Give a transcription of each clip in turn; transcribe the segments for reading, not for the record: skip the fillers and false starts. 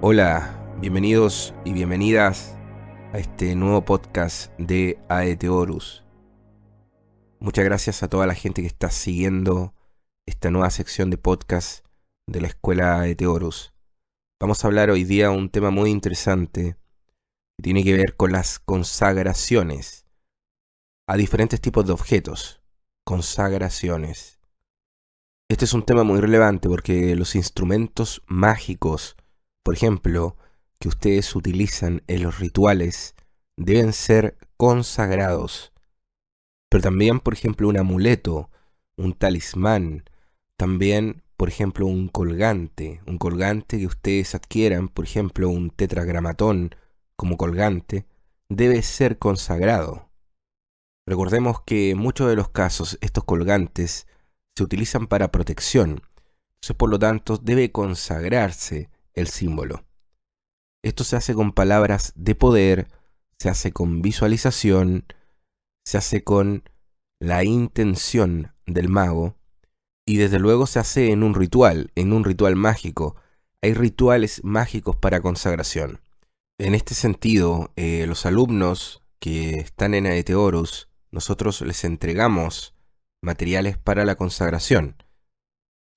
Hola, bienvenidos y bienvenidas a este nuevo podcast de Aete Horus. Muchas gracias a toda la gente que está siguiendo esta nueva sección de podcast de la escuela Aete Horus. Vamos a hablar hoy día un tema muy interesante que tiene que ver con las consagraciones a diferentes tipos de objetos. Consagraciones. Este es un tema muy relevante porque los instrumentos mágicos, por ejemplo, que ustedes utilizan en los rituales, deben ser consagrados. Pero también, por ejemplo, un amuleto, un talismán, también, por ejemplo, un colgante que ustedes adquieran, por ejemplo, un tetragramatón como colgante, debe ser consagrado. Recordemos que en muchos de los casos estos colgantes se utilizan para protección, entonces por lo tanto debe consagrarse el símbolo. Esto se hace con palabras de poder, se hace con visualización, se hace con la intención del mago y desde luego se hace en un ritual mágico. Hay rituales mágicos para consagración. En este sentido, los alumnos que están en Aete Horus, nosotros les entregamos materiales para la consagración.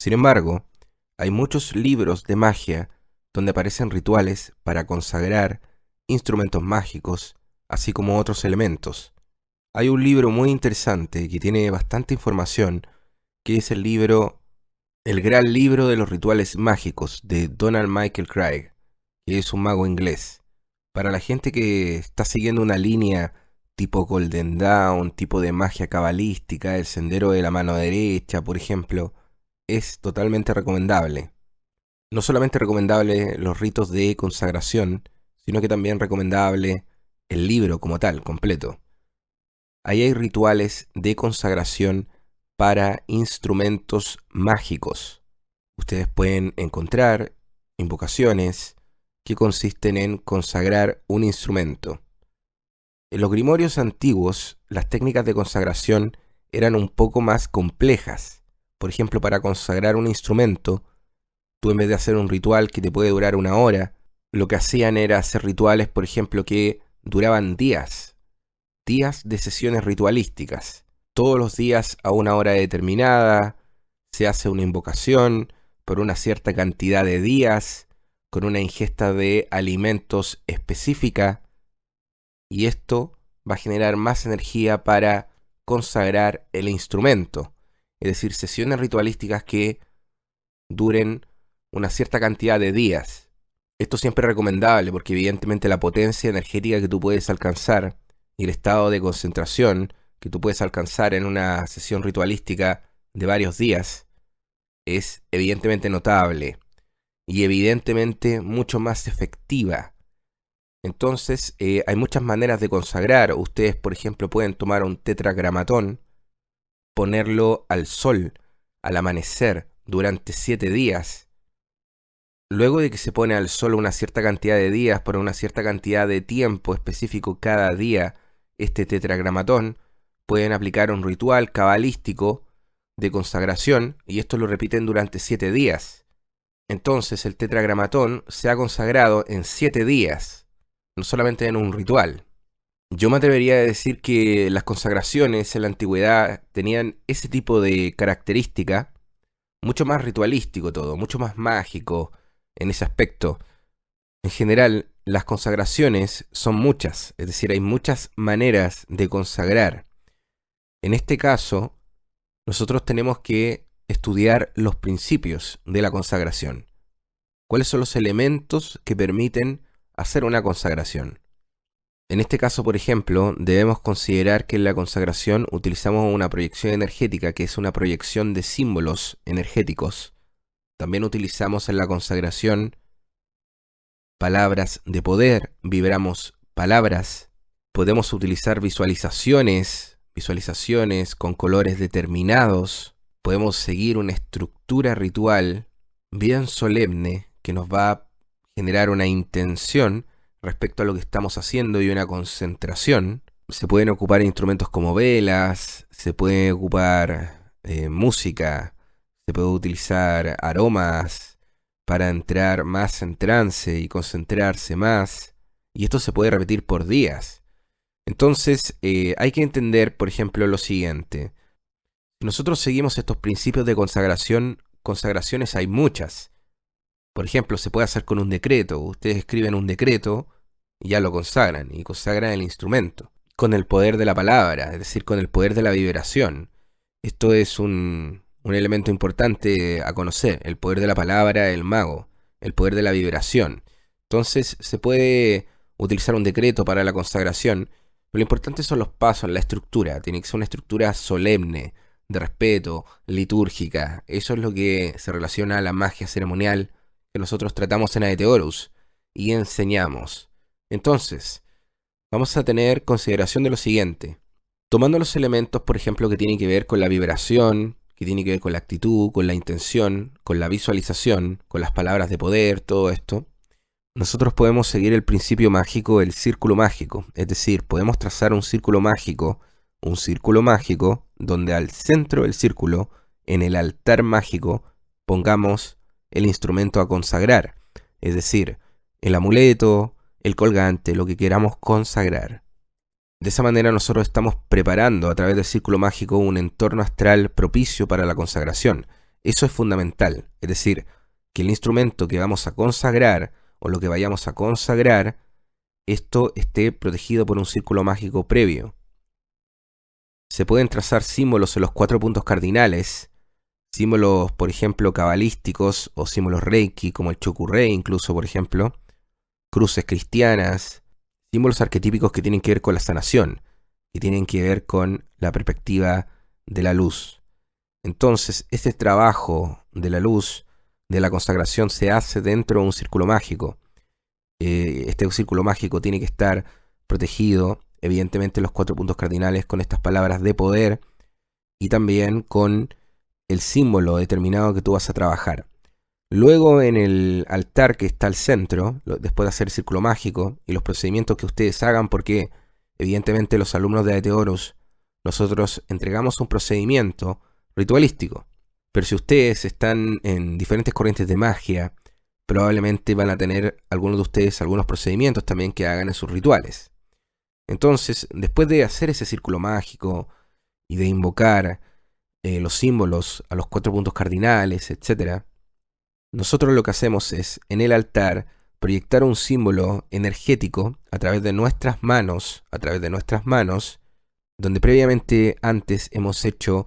Sin embargo, hay muchos libros de magia donde aparecen rituales para consagrar instrumentos mágicos, así como otros elementos. Hay un libro muy interesante que tiene bastante información, que es el libro El Gran Libro de los Rituales Mágicos, de Donald Michael Craig, que es un mago inglés. Para la gente que está siguiendo una línea tipo Golden Dawn, tipo de magia cabalística, el sendero de la mano derecha, por ejemplo, es totalmente recomendable. No solamente recomendable los ritos de consagración, sino que también recomendable el libro como tal, completo. Ahí hay rituales de consagración para instrumentos mágicos. Ustedes pueden encontrar invocaciones que consisten en consagrar un instrumento. En los grimorios antiguos, las técnicas de consagración eran un poco más complejas. Por ejemplo, para consagrar un instrumento, tú en vez de hacer un ritual que te puede durar 1 hora, lo que hacían era hacer rituales, por ejemplo, que duraban días de sesiones ritualísticas. Todos los días a una hora determinada se hace una invocación por una cierta cantidad de días, con una ingesta de alimentos específica, y esto va a generar más energía para consagrar el instrumento. Es decir, sesiones ritualísticas que duren una cierta cantidad de días. Esto siempre es recomendable porque evidentemente la potencia energética que tú puedes alcanzar y el estado de concentración que tú puedes alcanzar en una sesión ritualística de varios días es evidentemente notable y evidentemente mucho más efectiva. Entonces, hay muchas maneras de consagrar. Ustedes, por ejemplo, pueden tomar un tetragramatón, ponerlo al sol, al amanecer, durante 7 días. Luego de que se pone al sol una cierta cantidad de días, por una cierta cantidad de tiempo específico cada día, este tetragramatón, pueden aplicar un ritual cabalístico de consagración, y esto lo repiten durante 7 días. Entonces el tetragramatón se ha consagrado en 7 días. No solamente en un ritual. Yo me atrevería a decir que las consagraciones en la antigüedad tenían ese tipo de característica, mucho más ritualístico todo, mucho más mágico en ese aspecto. En general, las consagraciones son muchas, es decir, hay muchas maneras de consagrar. En este caso, nosotros tenemos que estudiar los principios de la consagración. ¿Cuáles son los elementos que permiten hacer una consagración? En este caso, por ejemplo, debemos considerar que en la consagración utilizamos una proyección energética, que es una proyección de símbolos energéticos. También utilizamos en la consagración palabras de poder, vibramos palabras. Podemos utilizar visualizaciones con colores determinados. Podemos seguir una estructura ritual bien solemne que nos va a generar una intención respecto a lo que estamos haciendo y una concentración. Se pueden ocupar instrumentos como velas, se puede ocupar música, se puede utilizar aromas, para entrar más en trance y concentrarse más. Y esto se puede repetir por días. Entonces, hay que entender, por ejemplo, lo siguiente. Si nosotros seguimos estos principios de consagración, consagraciones hay muchas. Por ejemplo, se puede hacer con un decreto. Ustedes escriben un decreto y ya lo consagran, y consagran el instrumento. Con el poder de la palabra, es decir, con el poder de la vibración. Esto es un elemento importante a conocer, el poder de la palabra, el mago, el poder de la vibración. Entonces, se puede utilizar un decreto para la consagración, pero lo importante son los pasos, la estructura. Tiene que ser una estructura solemne, de respeto, litúrgica. Eso es lo que se relaciona a la magia ceremonial que nosotros tratamos en Aete Horus y enseñamos. Entonces, vamos a tener consideración de lo siguiente. Tomando los elementos, por ejemplo, que tienen que ver con la vibración, que tienen que ver con la actitud, con la intención, con la visualización, con las palabras de poder, todo esto, nosotros podemos seguir el principio mágico, el círculo mágico. Es decir, podemos trazar un círculo mágico donde al centro del círculo, en el altar mágico, pongamos el instrumento a consagrar. Es decir, el amuleto, el colgante, lo que queramos consagrar. De esa manera nosotros estamos preparando a través del círculo mágico un entorno astral propicio para la consagración. Eso es fundamental. Es decir, que el instrumento que vamos a consagrar o lo que vayamos a consagrar, esto esté protegido por un círculo mágico previo. Se pueden trazar símbolos en los 4 puntos cardinales, símbolos, por ejemplo, cabalísticos o símbolos reiki, como el chokurei incluso, por ejemplo, cruces cristianas, símbolos arquetípicos que tienen que ver con la sanación, que tienen que ver con la perspectiva de la luz. Entonces, este trabajo de la luz, de la consagración, se hace dentro de un círculo mágico. Este círculo mágico tiene que estar protegido, evidentemente, los 4 puntos cardinales con estas palabras de poder y también con el símbolo determinado que tú vas a trabajar. Luego, en el altar que está al centro, después de hacer el círculo mágico y los procedimientos que ustedes hagan, porque evidentemente los alumnos de Aete Horus, nosotros entregamos un procedimiento ritualístico. Pero si ustedes están en diferentes corrientes de magia, probablemente van a tener algunos de ustedes algunos procedimientos también que hagan en sus rituales. Entonces, después de hacer ese círculo mágico y de invocar los símbolos a los 4 puntos cardinales, etc., nosotros lo que hacemos es, en el altar, proyectar un símbolo energético a través de nuestras manos, donde previamente antes hemos hecho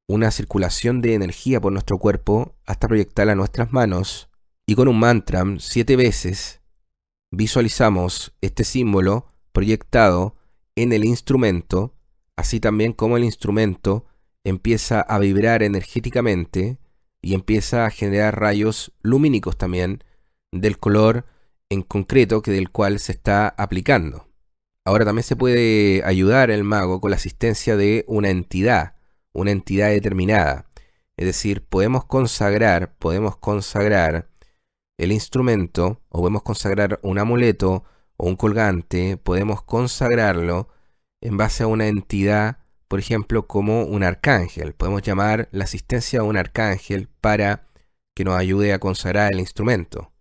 una circulación de energía por nuestro cuerpo hasta proyectarla a nuestras manos, y con un mantra 7 veces visualizamos este símbolo proyectado en el instrumento, así también como el instrumento empieza a vibrar energéticamente y empieza a generar rayos lumínicos también del color en concreto que del cual se está aplicando. Ahora también se puede ayudar el mago con la asistencia de una entidad determinada. Es decir, podemos consagrar el instrumento, o podemos consagrar un amuleto o un colgante, podemos consagrarlo en base a una entidad, por ejemplo, como un arcángel. Podemos llamar la asistencia a un arcángel para que nos ayude a consagrar el instrumento.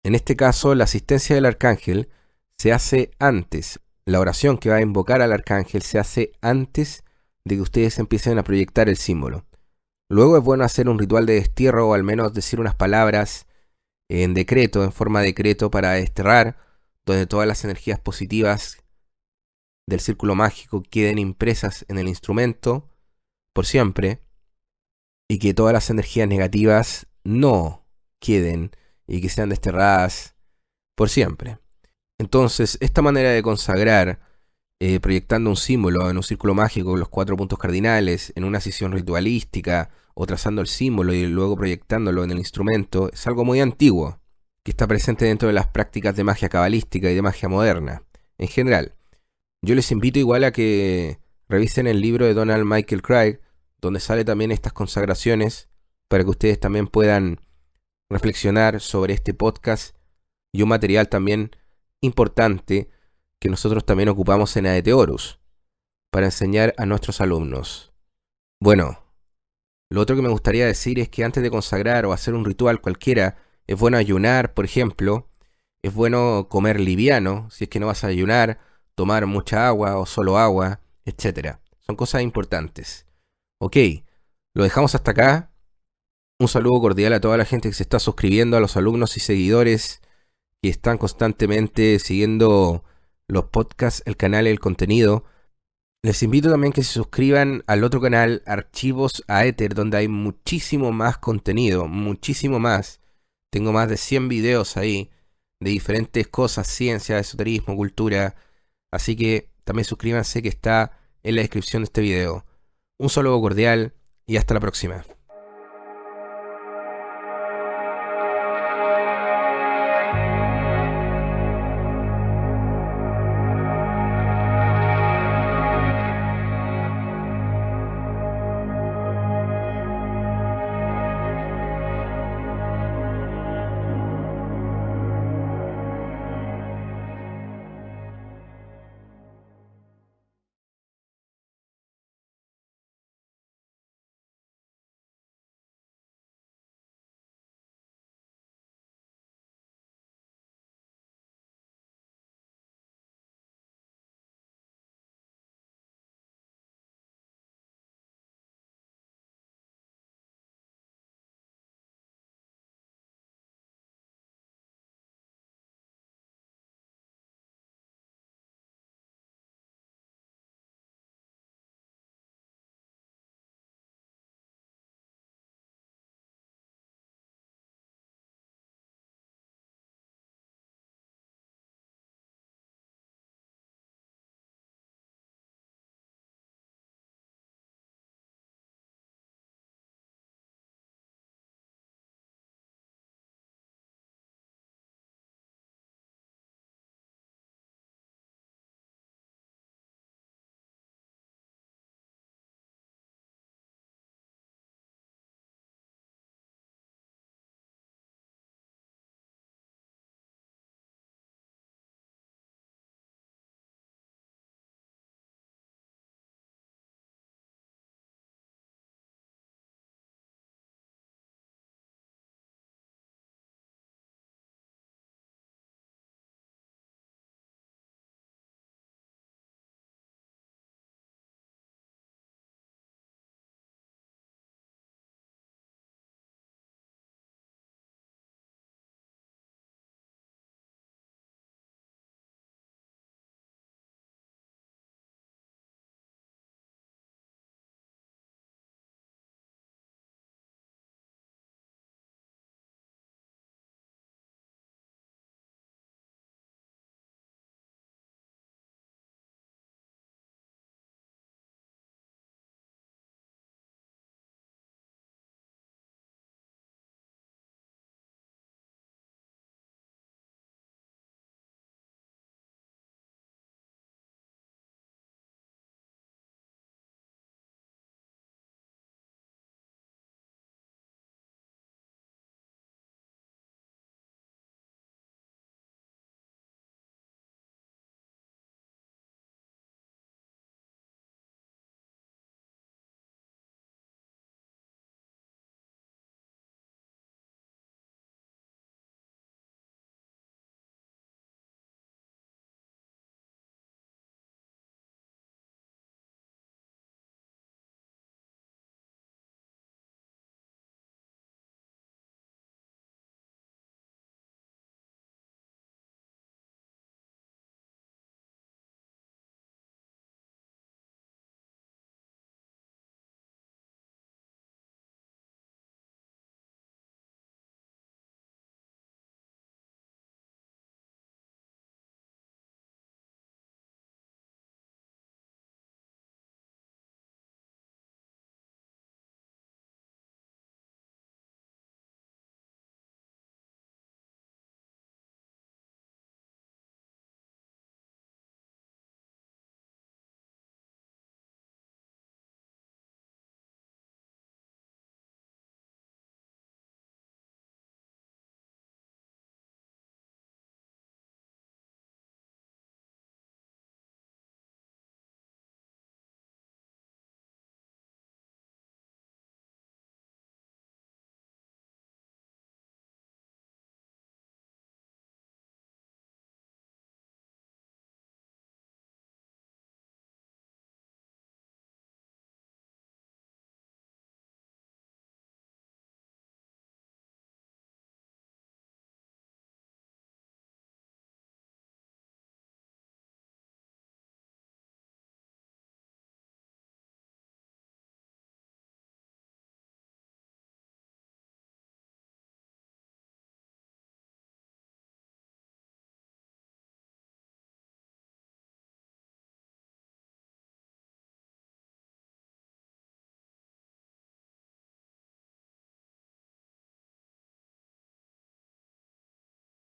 En este caso, la asistencia del arcángel se hace antes. La oración que va a invocar al arcángel se hace antes de que ustedes empiecen a proyectar el símbolo. Luego es bueno hacer un ritual de destierro o al menos decir unas palabras en decreto, en forma de decreto para desterrar, donde todas las energías positivas del círculo mágico queden impresas en el instrumento por siempre y que todas las energías negativas no queden y que sean desterradas por siempre. Entonces, esta manera de consagrar, proyectando un símbolo en un círculo mágico con los 4 puntos cardinales, en una sesión ritualística, o trazando el símbolo y luego proyectándolo en el instrumento, es algo muy antiguo, que está presente dentro de las prácticas de magia cabalística y de magia moderna, en general. Yo les invito igual a que revisen el libro de Donald Michael Craig, donde sale también estas consagraciones, para que ustedes también puedan reflexionar sobre este podcast y un material también importante que nosotros también ocupamos en Aete Horus para enseñar a nuestros alumnos. Bueno, Lo otro que me gustaría decir es que antes de consagrar o hacer un ritual cualquiera, es bueno ayunar, por ejemplo. Es bueno comer liviano, si es que no vas a ayunar, tomar mucha agua o solo agua, etcétera. Son cosas importantes. Ok, lo dejamos hasta acá. Un saludo cordial a toda la gente que se está suscribiendo, a los alumnos y seguidores que están constantemente siguiendo los podcasts, el canal y el contenido. Les invito también que se suscriban al otro canal, Archivos Aether, donde hay muchísimo más contenido, muchísimo más. Tengo más de 100 videos ahí de diferentes cosas, ciencia, esoterismo, cultura. Así que también suscríbanse, que está en la descripción de este video. Un saludo cordial y hasta la próxima.